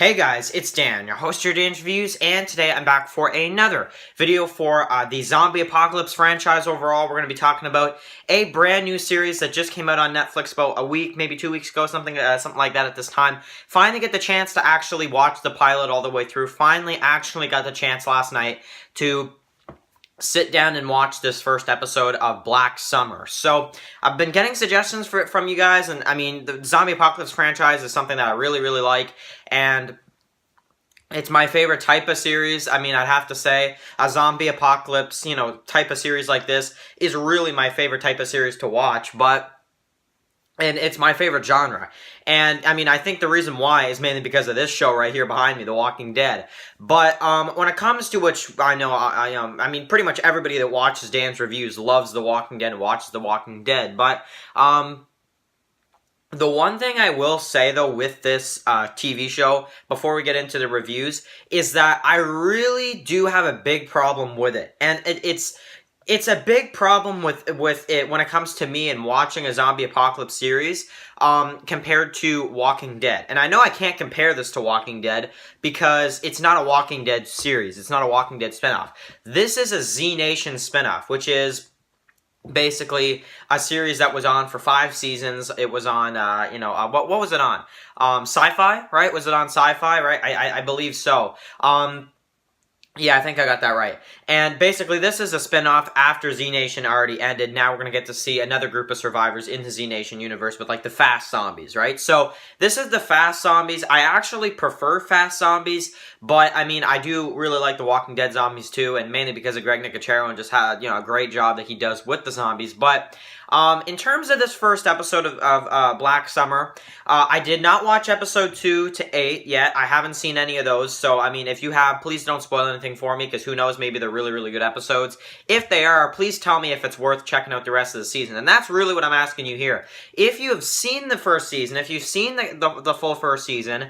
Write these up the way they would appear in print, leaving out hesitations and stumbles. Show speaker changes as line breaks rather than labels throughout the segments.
Hey guys, it's Dan, your host of Dan's Reviews, and today I'm back for another video for the Zombie Apocalypse franchise overall. We're going to be talking about a brand new series that just came out on Netflix about a week, maybe 2 weeks ago, something like that at this time. Finally get the chance to actually watch the pilot all the way through. Finally actually got the chance last night to sit down and watch this first episode of Black Summer. So, I've been getting suggestions for it from you guys, and I mean, the Zombie Apocalypse franchise is something that I really, really like, and it's my favorite type of series. I mean, I'd have to say, a zombie apocalypse, type of series like this is really my favorite type of series to watch, and it's my favorite genre. And, I mean, I think the reason why is mainly because of this show right here behind me, The Walking Dead. But, when it comes to which, I know, I mean, pretty much everybody that watches Dan's reviews loves The Walking Dead and watches The Walking Dead. But, the one thing I will say, though, with this TV show, before we get into the reviews, is that I really do have a big problem with it. And it's a big problem with it when it comes to me and watching a zombie apocalypse series compared to Walking Dead. And I know I can't compare this to Walking Dead because it's not a Walking Dead series. It's not a Walking Dead spinoff. This is a Z Nation spinoff, which is basically a series that was on for 5 seasons. It was on, what was it on? Sci-Fi, right? Was it on Sci-Fi, right? I believe so. Yeah, I think I got that right. And basically, this is a spin-off after Z Nation already ended. Now we're going to get to see another group of survivors in the Z Nation universe with, like, the fast zombies, right? So, this is the fast zombies. I actually prefer fast zombies, but, I mean, I do really like the Walking Dead zombies, too, and mainly because of Greg Nicotero and just had, a great job that he does with the zombies. But, in terms of this first episode of Black Summer, I did not watch episode 2 to 8 yet. I haven't seen any of those, so, I mean, if you have, please don't spoil anything for me, because who knows, maybe they're really, really good episodes. If they are, please tell me if it's worth checking out the rest of the season, and that's really what I'm asking you here. If you have seen the first season, if you've seen the full first season,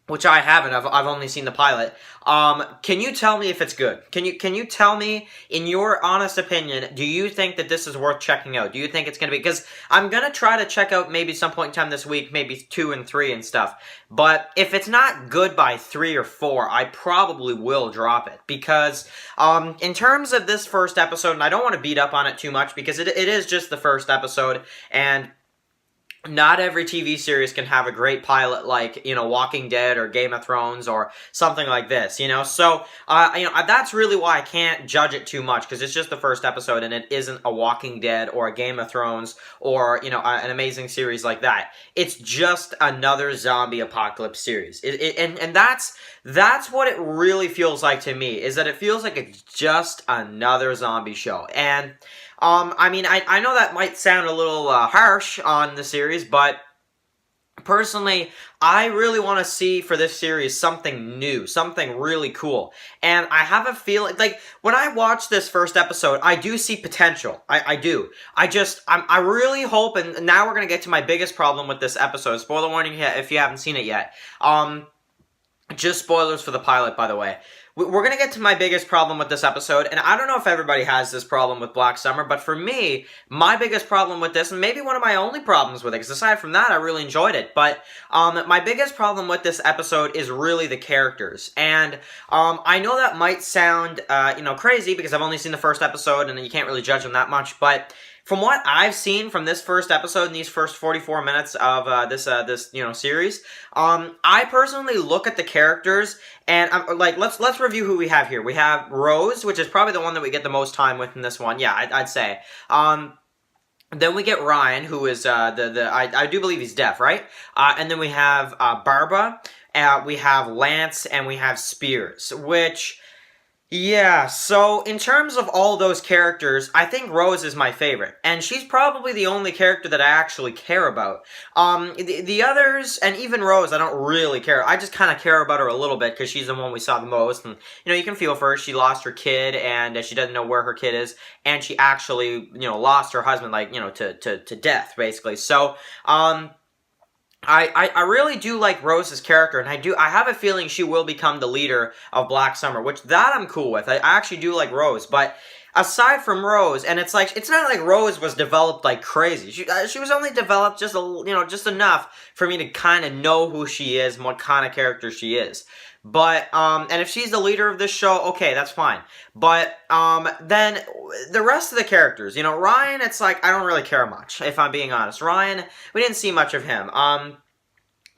which I haven't, I've only seen the pilot, can you tell me if it's good? Can you tell me, in your honest opinion, do you think that this is worth checking out? Do you think it's going to be, because I'm going to try to check out maybe some point in time this week, maybe 2 and 3 and stuff, but if it's not good by 3 or 4, I probably will drop it, because, in terms of this first episode, and I don't want to beat up on it too much, because it is just the first episode, and not every TV series can have a great pilot like, Walking Dead or Game of Thrones or something like this, So, that's really why I can't judge it too much, because it's just the first episode and it isn't a Walking Dead or a Game of Thrones or, an amazing series like that. It's just another zombie apocalypse series. And that's what it really feels like to me, is that it feels like it's just another zombie show. And I mean, I know that might sound a little harsh on the series, but personally, I really want to see for this series something new, something really cool. And I have a feeling, like, when I watch this first episode, I do see potential. I do. I really hope, and now we're going to get to my biggest problem with this episode. Spoiler warning if you haven't seen it yet. Just spoilers for the pilot, by the way. We're going to get to my biggest problem with this episode, and I don't know if everybody has this problem with Black Summer, but for me, my biggest problem with this, and maybe one of my only problems with it, because aside from that, I really enjoyed it, but my biggest problem with this episode is really the characters, and I know that might sound, crazy, because I've only seen the first episode, and you can't really judge them that much, but from what I've seen from this first episode and these first 44 minutes of this series, I personally look at the characters and I'm like, let's review who we have here. We have Rose, which is probably the one that we get the most time with in this one. Yeah, I'd say. Then we get Ryan, who is I do believe he's deaf, right? And then we have Barbara, we have Lance, and we have Spears, which, yeah, so in terms of all those characters, I think Rose is my favorite, and she's probably the only character that I actually care about. The others, and even Rose, I don't really care. I just kind of care about her a little bit, because she's the one we saw the most, and, you can feel for her. She lost her kid, and she doesn't know where her kid is, and she actually, lost her husband, like, to death, basically. So, I really do like Rose's character, and I have a feeling she will become the leader of Black Summer, which that I'm cool with. I actually do like Rose, but aside from Rose, and it's not like Rose was developed like crazy. She was only developed just just enough for me to kind of know who she is and what kind of character she is. But and if she's the leader of this show, okay, that's fine. But then the rest of the characters, Ryan, it's like I don't really care much, if I'm being honest. Ryan, we didn't see much of him.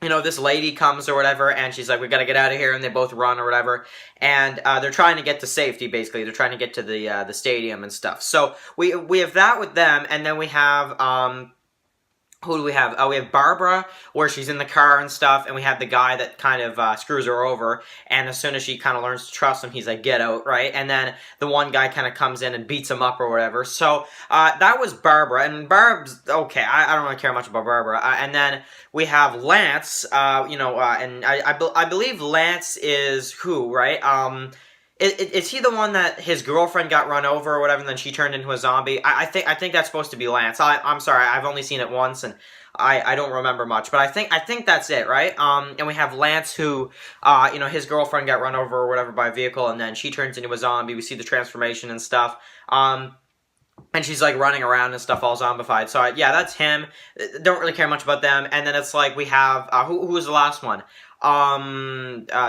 This lady comes or whatever, and she's like, we gotta get out of here, and they both run or whatever, and they're trying to get to safety, basically. They're trying to get to the stadium and stuff. So we have that with them, and then we have, who do we have? We have Barbara, where she's in the car and stuff, and we have the guy that kind of screws her over, and as soon as she kind of learns to trust him, he's like, get out, right? And then the one guy kind of comes in and beats him up or whatever. So that was Barbara, and Barb's, okay, I don't really care much about Barbara. And then we have Lance, and I believe Lance is who, right? Is he the one that his girlfriend got run over or whatever, and then she turned into a zombie? I think that's supposed to be Lance. I'm sorry, I've only seen it once, and I don't remember much, but I think that's it, right? And we have Lance, who, his girlfriend got run over or whatever by a vehicle, and then she turns into a zombie. We see the transformation and stuff. And she's like running around and stuff, all zombified. So yeah, that's him. Don't really care much about them. And then it's like we have who was the last one?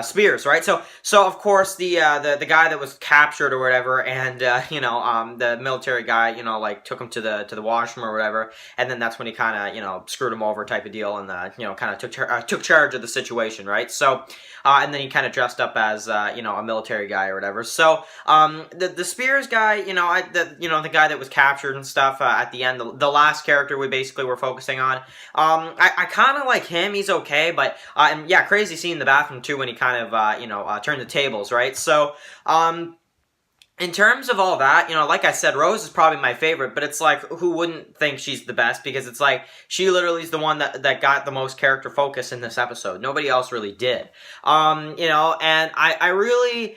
Spears, right? So of course the guy that was captured or whatever, and the military guy, like took him to the washroom or whatever, and then that's when he kind of screwed him over type of deal, and kind of took charge of the situation, right? So and then he kind of dressed up as a military guy or whatever. So the Spears guy, the guy that was captured and stuff at the end, the last character we basically were focusing on. I kind of like him. He's okay, but and yeah, crazy scene in the bathroom too when he kind of turned the tables, right? So in terms of all that, like I said, Rose is probably my favorite, but it's like, who wouldn't think she's the best? Because it's like, she literally is the one that got the most character focus in this episode. Nobody else really did. And I really,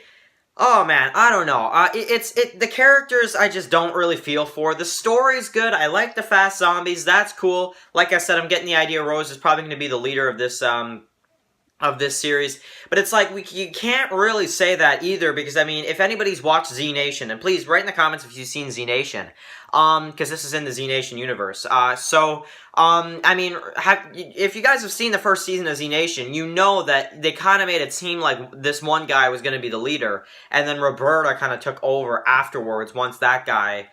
oh man, I don't know. The characters I just don't really feel for. The story's good. I like the fast zombies. That's cool. Like I said, I'm getting the idea Rose is probably going to be the leader of this series, but it's like you can't really say that either, because I mean, if anybody's watched Z Nation, and please write in the comments if you've seen Z Nation, because this is in the Z Nation universe. I mean, if you guys have seen the first season of Z Nation, you know that they kind of made it seem like this one guy was going to be the leader, and then Roberta kind of took over afterwards once that guy,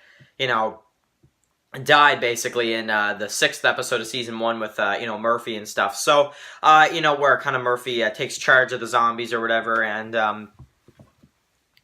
died basically in the 6th episode of season 1 with Murphy and stuff. So where kind of Murphy takes charge of the zombies or whatever, and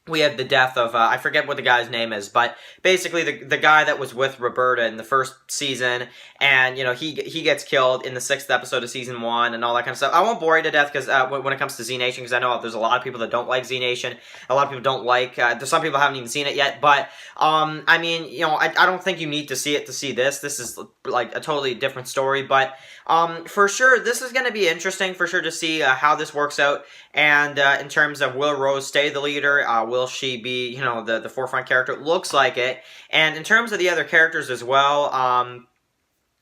we have the death of, I forget what the guy's name is, but basically the guy that was with Roberta in the first season, and, he gets killed in the 6th episode of season 1 and all that kind of stuff. I won't bore you to death because when it comes to Z Nation, because I know there's a lot of people that don't like Z Nation. A lot of people don't like, there's some people haven't even seen it yet, but, I mean, I don't think you need to see it to see this. This is, like, a totally different story, but, for sure, this is going to be interesting, for sure, to see how this works out, and, in terms of will Rose stay the leader, will she be, the forefront character? It looks like it. And in terms of the other characters as well,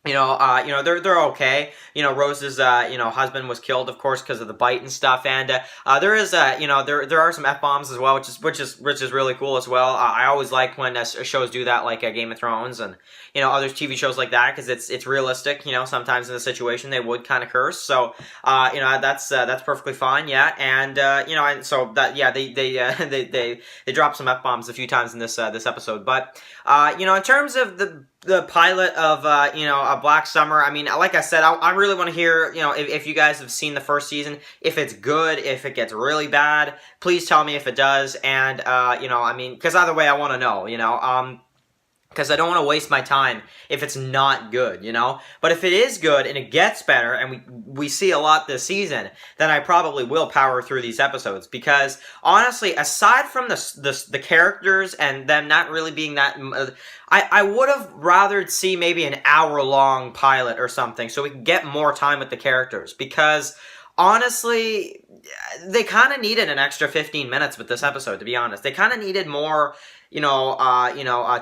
they're okay. Rose's, husband was killed, of course, because of the bite and stuff, and, there is, there are some F-bombs as well, which is really cool as well. I always like when shows do that, like Game of Thrones and, other TV shows like that, because it's realistic, sometimes in the situation they would kind of curse, so, that's perfectly fine, yeah, and, and so that, yeah, they drop some F-bombs a few times in this episode, but, in terms of the pilot of, Black Summer, I mean, like I said, I really want to hear, if you guys have seen the first season, if it's good, if it gets really bad, please tell me if it does, and, I mean, because either way, I want to know, because I don't want to waste my time if it's not good, But if it is good and it gets better and we see a lot this season, then I probably will power through these episodes. Because honestly, aside from the characters and them not really being that, I would have rathered see maybe an hour-long pilot or something so we can get more time with the characters. Because honestly, they kind of needed an extra 15 minutes with this episode, to be honest. They kind of needed more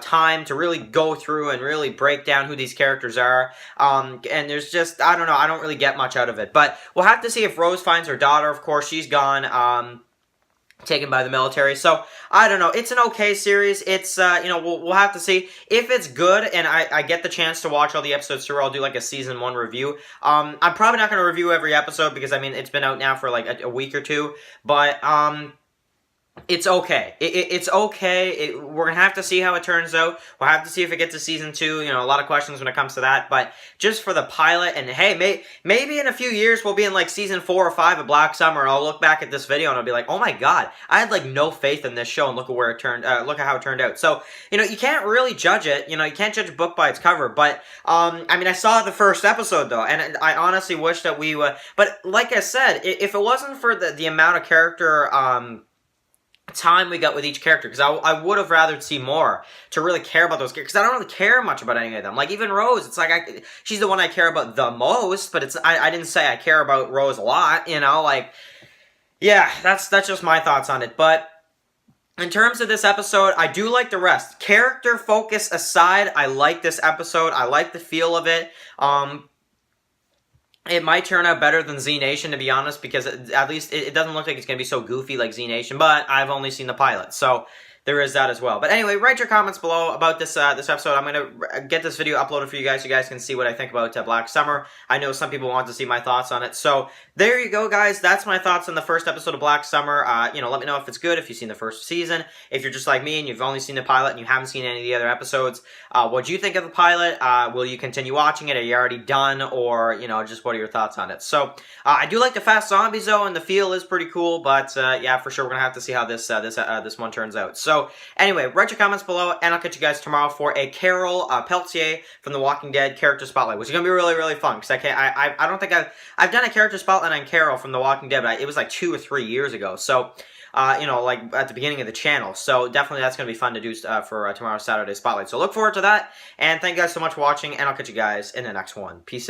time to really go through and really break down who these characters are. And there's just, I don't know, I don't really get much out of it. But we'll have to see if Rose finds her daughter. Of course, she's gone. taken by the military. So I don't know. It's an okay series. It's you know, we'll have to see if it's good, and I get the chance to watch all the episodes through. I'll do like a season 1 review. I'm probably not going to review every episode because I mean it's been out now for like a week or two, but it's okay. It's okay. We're going to have to see how it turns out. We'll have to see if it gets to season 2. You know, a lot of questions when it comes to that. But just for the pilot, and hey, maybe in a few years we'll be in like season 4 or 5 of Black Summer, and I'll look back at this video and I'll be like, oh my god, I had like no faith in this show, and look at where it turned. Look at how it turned out. So you know, you can't really judge it. You know, you can't judge a book by its cover. But I mean, I saw the first episode though, and I honestly wish that we would. But like I said, if it wasn't for the amount of character time we got with each character, because I would have rather see more to really care about those characters, because I don't really care much about any of them. Like even Rose, it's like she's the one I care about the most, but it's I didn't say I care about Rose a lot, you know, like yeah, that's just my thoughts on it. But in terms of this episode, I do like the rest. Character focus aside, I like this episode. I like the feel of it. It might turn out better than Z Nation, to be honest, because at least it doesn't look like it's going to be so goofy like Z Nation, but I've only seen the pilot, so there is that as well. But anyway, write your comments below about this this episode. I'm going to get this video uploaded for you guys. You guys can see what I think about Black Summer. I know some people want to see my thoughts on it. So there you go, guys. That's my thoughts on the first episode of Black Summer. You know, let me know if it's good, if you've seen the first season. If you're just like me and you've only seen the pilot and you haven't seen any of the other episodes, what do you think of the pilot? Will you continue watching it? Are you already done? Or, you know, just what are your thoughts on it? So I do like the fast zombies, though, and the feel is pretty cool. But yeah, for sure, we're going to have to see how this one turns out. So anyway, write your comments below, and I'll catch you guys tomorrow for a Carol Peltier from The Walking Dead character spotlight, which is gonna be really, really fun. Because I don't think I've done a character spotlight on Carol from The Walking Dead, but it was like 2 or 3 years ago. So you know, like at the beginning of the channel. So definitely that's gonna be fun to do for tomorrow's Saturday spotlight. So look forward to that, and thank you guys so much for watching, and I'll catch you guys in the next one. Peace out.